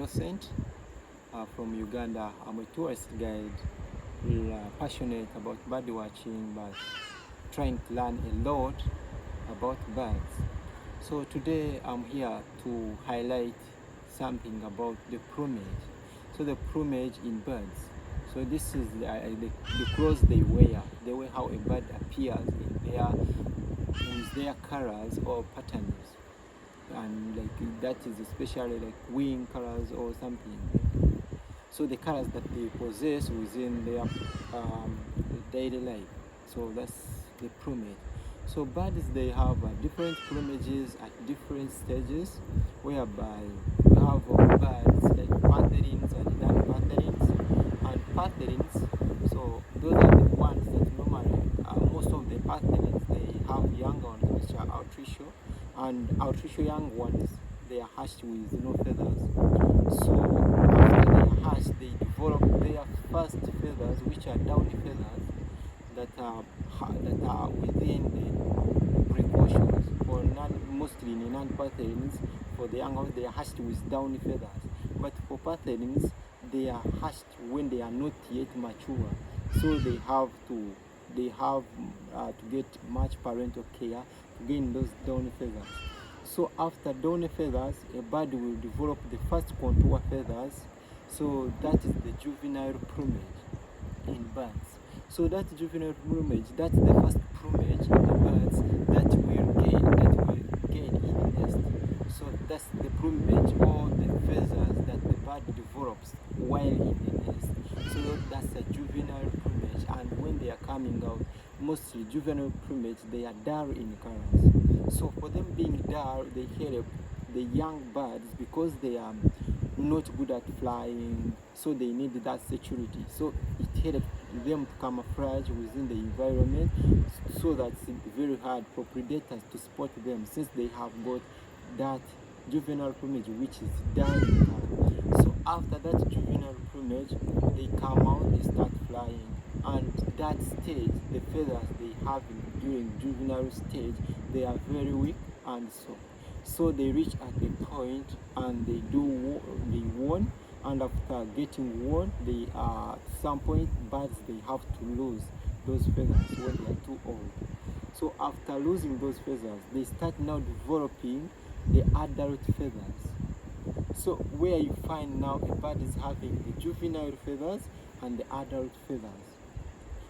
Innocent from Uganda. I'm a tourist guide, passionate about bird watching, but trying to learn a lot about birds. So today I'm here to highlight something about the plumage. So the plumage in birds. So this is the clothes they wear. The way how a bird appears with their colors or patterns, and like that is especially like wing colors or something. So the colors that they possess within their daily life. So that's the plumage. So birds, they have different plumages at different stages, whereby we have birds like patherins and non-patherins. And patherins, so those are the ones that normally, most of the patherins, they have young ones which are altricial, and altricial young ones, they are hatched with no feathers. So after they are hatched, they develop their first feathers, which are downy feathers, that are within the precautions for mostly in non-patherins. For the young ones, they are hatched with downy feathers, but for patherins, they are hatched when they are not yet mature. So they have to get much parental care to gain those downy feathers. So after downy feathers, a bird will develop the first contour feathers. So that is the juvenile plumage in birds. So that juvenile plumage, that's the first plumage in the birds that will gain in the nest. So that's the plumage or the feathers that the bird develops while in the nest. So that's a juvenile plumage. And when they are coming out, mostly juvenile plumage, they are dull in colors. So for them being dull, they help the young birds because they are not good at flying, so they need that security. So it helps them to camouflage within the environment, so that it's very hard for predators to spot them, since they have got that juvenile plumage which is dull in color. So after that juvenile plumage, they come out, they start flying, and that stage, the feathers they have during juvenile stage, they are very weak, and so they reach at a point and they warn, and after getting warned, they at some point birds, they have to lose those feathers when they are too old. So after losing those feathers, they start now developing the adult feathers. So where you find now a bird is having the juvenile feathers and the adult feathers.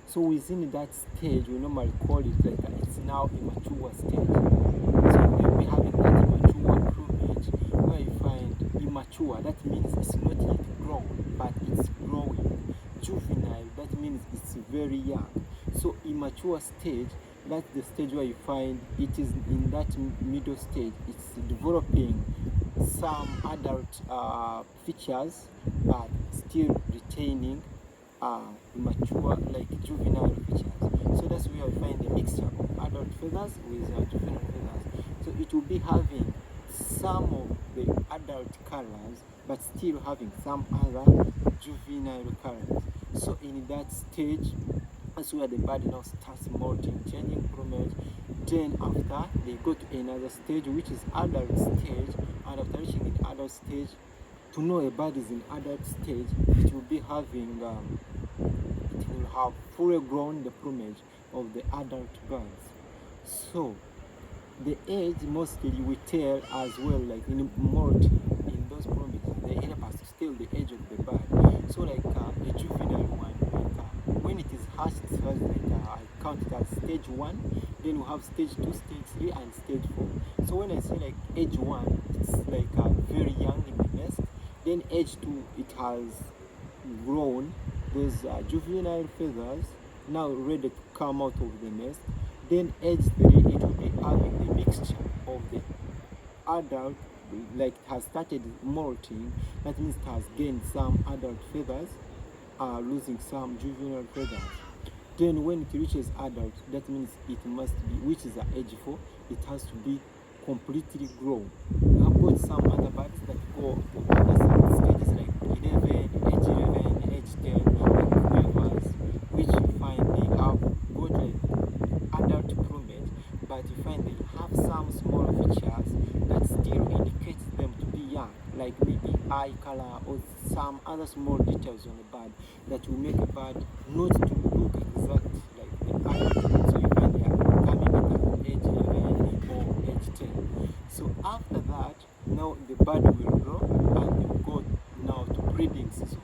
So within that stage, we normally call it like it's now a mature stage. So we'll be having that immature plumage, where you find immature, that means it's not yet grown, but it's growing. Juvenile, that means it's very young. So immature stage, that's the stage where you find it is in that middle stage. It's developing some adult features, but still retaining immature, like juvenile features. So that's where you find the mixture of adult feathers with juvenile feathers. So it will be having some of the adult colors, but still having some other juvenile colors. So in that stage, that's where the bird now starts molting, changing plumage. Then after, they go to another stage, which is adult stage. And after reaching the adult stage, to know a bird is in adult stage, it will be having it will have fully grown the plumage of the adult birds. So the age mostly we tell as well, like in molting, in those plumages, they help us to tell the age of the bird. So like a juvenile one, like when it is hatched, it has like I count it as stage 1, then we have stage 2, stage 3, and stage 4. So when I say like age 1, it's like very young in the nest. Then age 2, it has grown those juvenile feathers, now ready to come out of the nest. Then age 3, it will be having the mixture of the adult, like it has started molting. That means it has gained some adult feathers, losing some juvenile feathers. Then when it reaches adult, that means it must be, which is age 4, it has to be completely grown. We have got some other birds that go to other stages like 11, age 11, age 10, like quivers, which you find they have got like adult plumage, but you find they have some small features that still indicates them to be young, like maybe eye color or some other small details on the bird that will make a bird not to look exact like the adult. So you find they are coming at age 11 or age 10. So after that, now the bird will grow and they will go now to breeding season.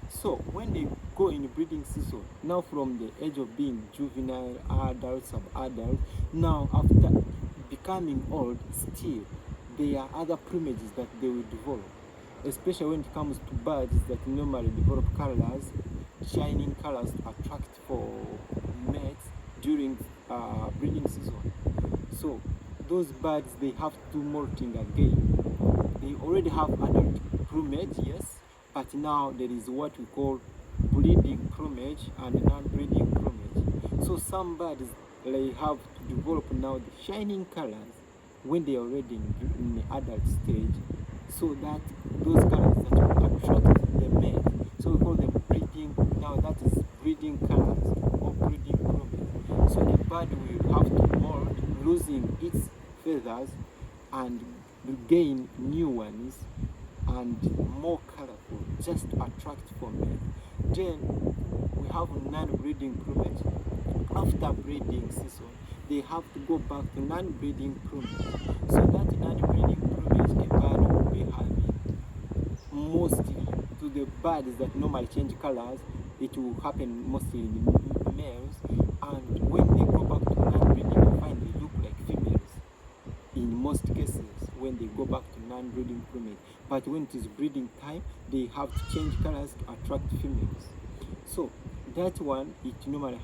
So when they go in breeding season, now from the age of being juvenile, adult, sub-adult, now after becoming old, still there are other plumages that they will develop, especially when it comes to birds that normally develop colors, shining colors to attract for mates during breeding season. So those birds, they have to molting again. They already have adult plumage, yes, but now there is what we call breeding plumage and non-breeding plumage. So some birds, they have to develop now the shining colors when they are already in the adult stage, so that those colors that will attract the mate. So we call them breeding. Now that is breeding colors or breeding plumage. So the bird will have to mold, losing its feathers and gain new ones and more colorful, just to attract for mate. Then we have non-breeding plumage. After breeding season, they have to go back to non-breeding plumage. So that non-breeding plumage, a bird will be having mostly to the birds that normally change colors, it will happen mostly in the males. And when they go back to non-breeding, you find they look like females in most cases when they go back to non-breeding plumage. But when it is breeding time, they have to change colors to attract females. So that one, it normally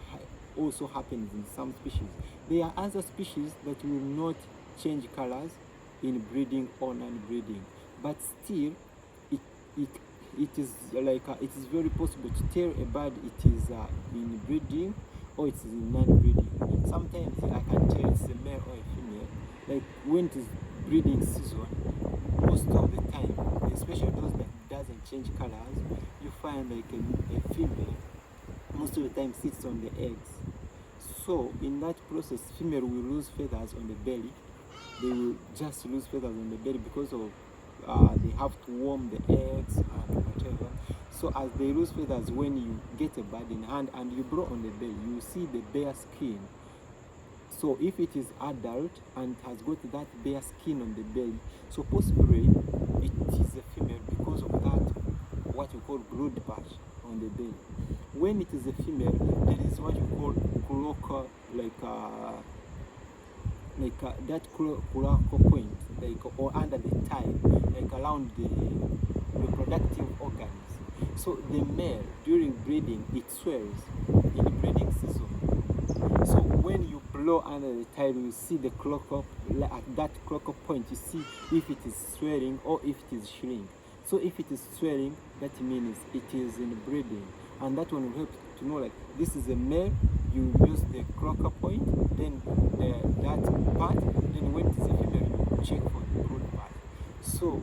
also happens in some species. There are other species that will not change colors in breeding or non-breeding, but still it is like it is very possible to tell a bird it is in breeding or it is in non-breeding. Sometimes I can tell it's a male or a female. Like when it is breeding season, most of the time, especially those that doesn't change colors, you find like a female most of the time sits on the eggs. So in that process, female will lose feathers on the belly. They will just lose feathers on the belly because of they have to warm the eggs and whatever. So as they lose feathers, when you get a bird in hand and you blow on the belly, you see the bare skin. So if it is adult and has got that bare skin on the belly, so possibly it is a female because of that what you call brood patch on the belly. When it is a female, there is what you call cloaca, that cloaca point, like or under the thigh, like around the reproductive organs. So the male during breeding, it swells in breeding season. So when you blow under the thigh, you see the cloaca, at that cloaca point, you see if it is swelling or if it is shrinking. So if it is swelling, that means it is in breeding, and that one will help to know like this is a male. You use the cloaca point, then that part, then when it is a female, you check for the brood part. So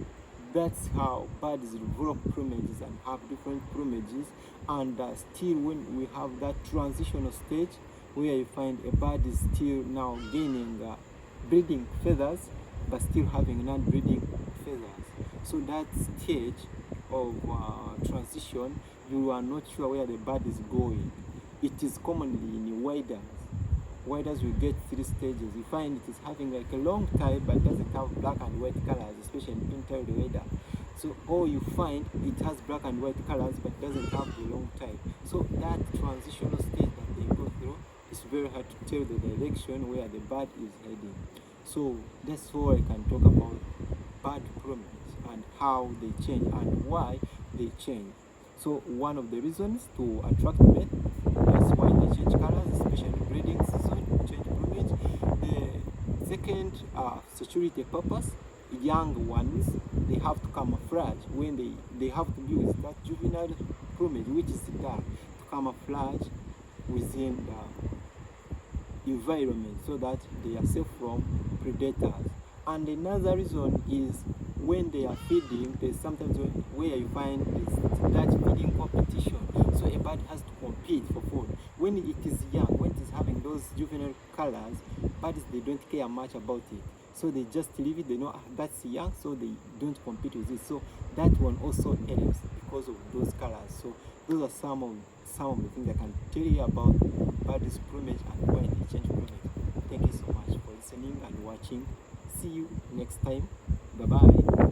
that's how birds develop plumages and have different plumages. And still when we have that transitional stage where you find a bird is still now gaining breeding feathers but still having non-breeding feathers. So that stage of transition, you are not sure where the bird is going. It is commonly in waders. Waders will get 3 stages. You find it is having like a long tail but doesn't have black and white colors, especially in pin-tailed wader. So, or you find it has black and white colors but doesn't have the long tail. So that transitional stage that they go through, it's very hard to tell the direction where the bird is heading. So that's all I can talk about bird plumage and how they change and why they change. So one of the reasons to attract mate, that's why they change colors, especially breeding season, change plumage. The second, security purpose. Young ones, they have to camouflage when they have to be with that juvenile plumage, which is dark, to camouflage within the environment so that they are safe from predators. And another reason is when they are feeding, there's sometimes where you find is that feeding competition. So a bird has to compete for food. When it is young, when it is having those juvenile colors, birds, they don't care much about it. so they just leave it. They know, that's young, so they don't compete with it. So that one also helps because of those colors. So those are some of the things I can tell you about birds' plumage and why they change plumage. Thank you so much for listening and watching. See you next time. Bye bye.